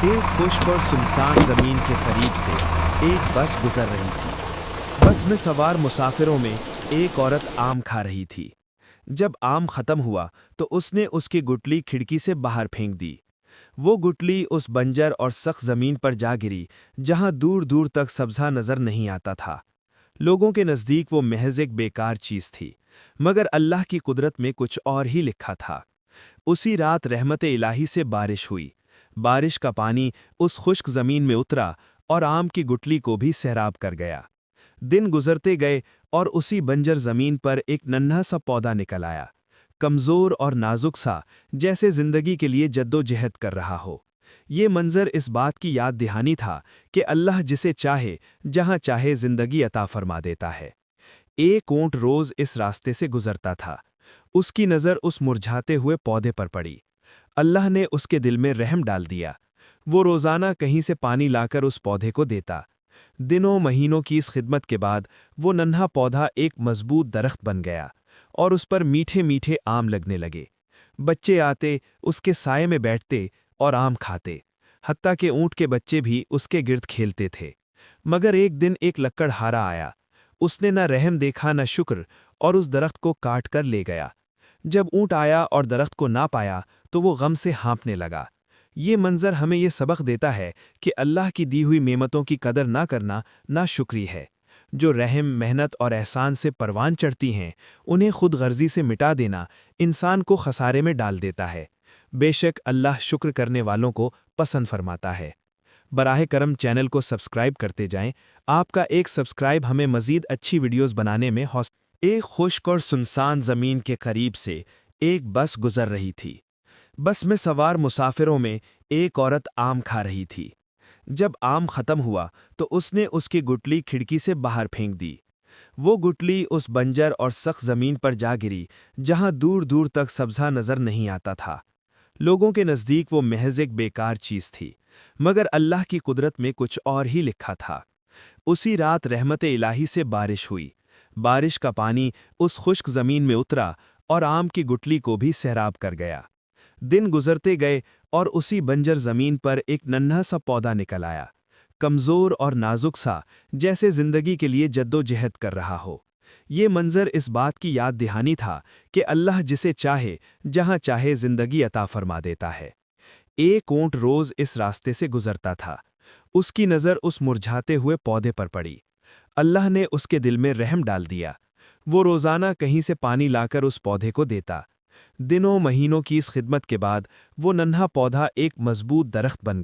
एक खुश्क और सुनसान ज़मीन के करीब से एक बस गुजर रही थी। बस में सवार मुसाफिरों में एक औरत आम खा रही थी। जब आम खत्म हुआ तो उसने उसकी गुठली खिड़की से बाहर फेंक दी। वो गुठली उस बंजर और सख्त ज़मीन पर जा गिरी जहां दूर दूर तक सब्ज़ा नज़र नहीं आता था। लोगों के नज़दीक वो महज एक बेकार चीज़ थी, मगर अल्लाह की कुदरत में कुछ और ही लिखा था। उसी रात रहमत इलाही से बारिश हुई। बारिश का पानी उस खुश्क ज़मीन में उतरा और आम की गुठली को भी सैराब कर गया। दिन गुजरते गए और उसी बंजर ज़मीन पर एक नन्हा सा पौधा निकल आया, कमज़ोर और नाजुक सा, जैसे ज़िंदगी के लिए जद्दोजहद कर रहा हो। ये मंजर इस बात की याद दहानी था कि अल्लाह जिसे चाहे जहाँ चाहे ज़िंदगी अता फरमा देता है। एक ऊंट रोज़ इस रास्ते से गुजरता था। उसकी नज़र उस मुरझाते हुए पौधे पर पड़ी। अल्लाह ने उसके दिल में रहम डाल दिया। वो रोज़ाना कहीं से पानी लाकर उस पौधे को देता। दिनों महीनों की इस खिदमत के बाद वो नन्हा पौधा एक मजबूत दरख्त बन गया और उस पर मीठे मीठे आम लगने लगे। बच्चे आते, उसके साये में बैठते और आम खाते। हत्ता के ऊँट के बच्चे भी उसके गिर्द खेलते थे। मगर एक दिन एक लकड़हारा आया। उसने न रहम देखा न शुक्र, और उस दरख्त को काट कर ले गया। जब ऊँट आया और दरख्त को ना पाया तो वो गम से हाँफने लगा। ये मंजर हमें ये सबक देता है कि अल्लाह की दी हुई नेमतों की कदर ना करना नाशुक्री है। जो रहम, मेहनत और एहसान से परवान चढ़ती हैं, उन्हें खुद गर्जी से मिटा देना इंसान को खसारे में डाल देता है। बेशक अल्लाह शुक्र करने वालों को पसंद फरमाता है। बराह करम चैनल को सब्सक्राइब करते जाएं। आपका एक सब्सक्राइब हमें मज़ीद अच्छी वीडियोस बनाने में एक खुश्क और सुनसान ज़मीन के करीब से एक बस गुजर रही थी। बस में सवार मुसाफिरों में एक औरत आम खा रही थी। जब आम खत्म हुआ तो उसने उसकी गुठली खिड़की से बाहर फेंक दी। वो गुठली उस बंजर और सख्त ज़मीन पर जा गिरी जहां दूर दूर तक सब्ज़ा नज़र नहीं आता था। लोगों के नज़दीक वो महज एक बेकार चीज़ थी, मगर अल्लाह की कुदरत में कुछ और ही लिखा था। उसी रात रहमत इलाही से बारिश हुई। बारिश का पानी उस खुश्क ज़मीन में उतरा और आम की गुठली को भी सैराब कर गया। दिन गुजरते गए और उसी बंजर ज़मीन पर एक नन्हा सा पौधा निकल आया, कमज़ोर और नाजुक सा, जैसे ज़िंदगी के लिए जद्दोजहद कर रहा हो। ये मंजर इस बात की याद दहानी था कि अल्लाह जिसे चाहे जहाँ चाहे ज़िंदगी अता फरमा देता है। एक ऊँट रोज़ इस रास्ते से गुजरता था। उसकी नज़र उस मुरझाते हुए पौधे पर पड़ी। अल्लाह ने उसके दिल में रहम डाल दिया। वो रोज़ाना कहीं से पानी लाकर उस पौधे को देता। दिनों महीनों की इस खिदमत के बाद वो नन्हा पौधा एक मजबूत दरख्त बन